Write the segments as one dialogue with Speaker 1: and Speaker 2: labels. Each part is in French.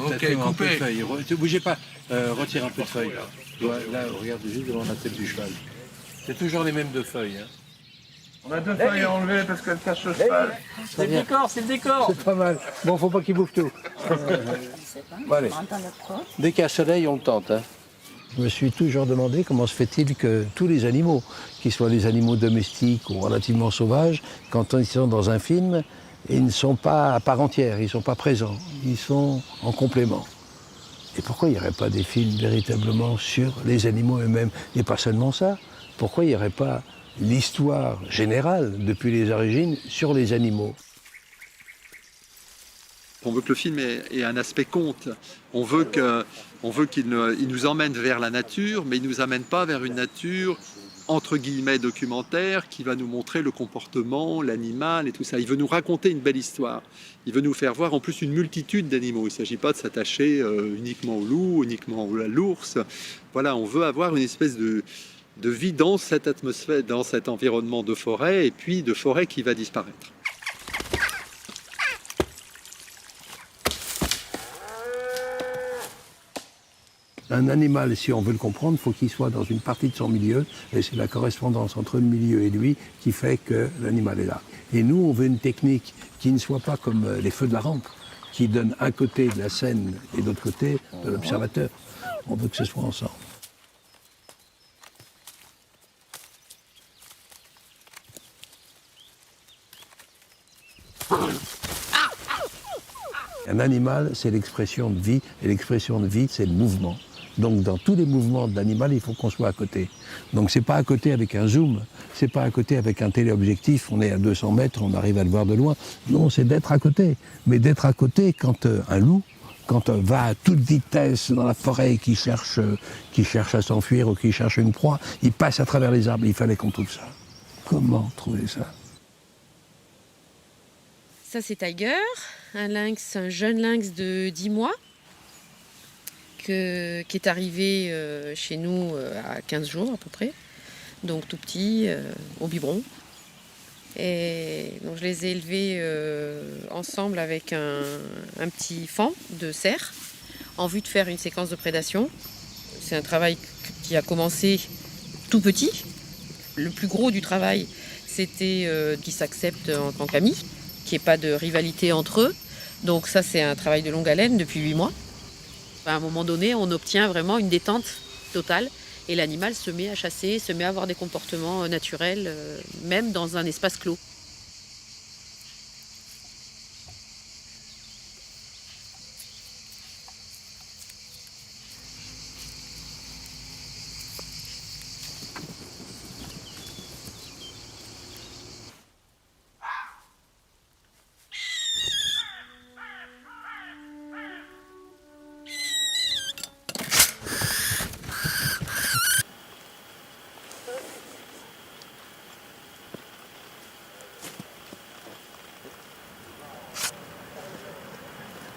Speaker 1: Ok, coupez. Ne bougez pas, retire un peu de feuilles. Là, regarde juste devant la tête du cheval. C'est toujours les mêmes deux feuilles. Hein.
Speaker 2: On a deux feuilles à enlever parce qu'elles cachent le cheval.
Speaker 3: C'est le décor, c'est le décor.
Speaker 1: C'est pas mal. Bon, faut pas qu'il bouffe tout. Bon, allez. Dès qu'il y a soleil, on le tente. Hein. Je me suis toujours demandé comment se fait-il que tous les animaux, qu'ils soient des animaux domestiques ou relativement sauvages, quand ils sont dans un film, ils ne sont pas à part entière, ils ne sont pas présents, ils sont en complément. Et pourquoi il n'y aurait pas des films véritablement sur les animaux eux-mêmes? Et pas seulement ça, pourquoi il n'y aurait pas l'histoire générale, depuis les origines, sur les animaux?
Speaker 4: On veut que le film ait un aspect conte. On veut qu'il nous emmène vers la nature, mais il ne nous amène pas vers une nature entre guillemets documentaire qui va nous montrer le comportement, l'animal et tout ça. Il veut nous raconter une belle histoire. Il veut nous faire voir en plus une multitude d'animaux. Il ne s'agit pas de s'attacher uniquement au loup, uniquement à l'ours. Voilà, on veut avoir une espèce de vie dans cette atmosphère, dans cet environnement de forêt, et puis de forêt qui va disparaître.
Speaker 1: Un animal, si on veut le comprendre, il faut qu'il soit dans une partie de son milieu, et c'est la correspondance entre le milieu et lui qui fait que l'animal est là. Et nous, on veut une technique qui ne soit pas comme les feux de la rampe, qui donne un côté de la scène et l'autre côté de l'observateur. On veut que ce soit ensemble. Un animal, c'est l'expression de vie, et l'expression de vie, c'est le mouvement. Donc dans tous les mouvements de l'animal, il faut qu'on soit à côté. Donc c'est pas à côté avec un zoom, c'est pas à côté avec un téléobjectif, on est à 200 mètres, on arrive à le voir de loin. Non, c'est d'être à côté. Mais d'être à côté quand un loup, quand va à toute vitesse dans la forêt et qui cherche à s'enfuir ou qui cherche une proie, il passe à travers les arbres. Il fallait qu'on trouve ça. Comment trouver ça?
Speaker 5: Ça, c'est Tiger, un jeune lynx de 10 mois qui est arrivé chez nous à 15 jours à peu près, donc tout petit, au biberon. Et donc je les ai élevés ensemble avec un petit faon de cerf en vue de faire une séquence de prédation. C'est un travail qui a commencé tout petit. Le plus gros du travail, c'était qu'ils s'acceptent en tant qu'amis, qu'il n'y ait pas de rivalité entre eux. Donc ça, c'est un travail de longue haleine depuis 8 mois. À un moment donné, on obtient vraiment une détente totale et l'animal se met à chasser, se met à avoir des comportements naturels, même dans un espace clos.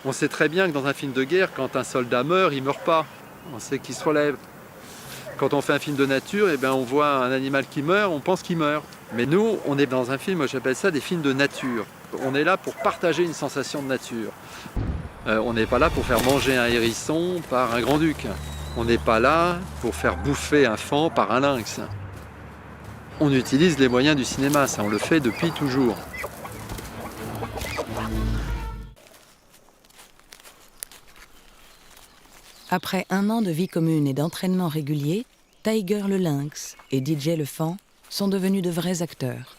Speaker 4: On sait très bien que dans un film de guerre, quand un soldat meurt, il ne meurt pas. On sait qu'il se relève. Quand on fait un film de nature, eh bien, on voit un animal qui meurt, on pense qu'il meurt. Mais nous, on est dans un film, moi j'appelle ça des films de nature. On est là pour partager une sensation de nature. On n'est pas là pour faire manger un hérisson par un grand-duc. On n'est pas là pour faire bouffer un faon par un lynx. On utilise les moyens du cinéma, ça on le fait depuis toujours.
Speaker 6: Après un an de vie commune et d'entraînement régulier, Tiger le lynx et DJ le faon sont devenus de vrais acteurs.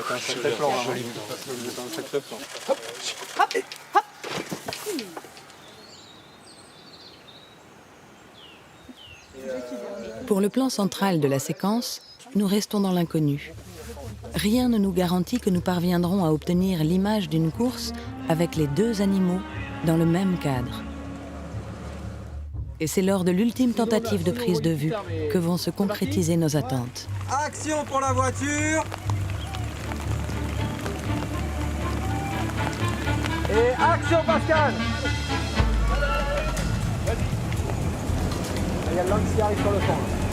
Speaker 4: C'est un sacré plan, c'est un sacré plan.
Speaker 3: Hop, hop, hop.
Speaker 6: Pour le plan central de la séquence, nous restons dans l'inconnu. Rien ne nous garantit que nous parviendrons à obtenir l'image d'une course avec les deux animaux dans le même cadre. Et c'est lors de l'ultime tentative de prise de vue que vont se concrétiser nos attentes.
Speaker 7: Action pour la voiture. Et action Pascal. Il y a l'homme qui arrive sur le fond.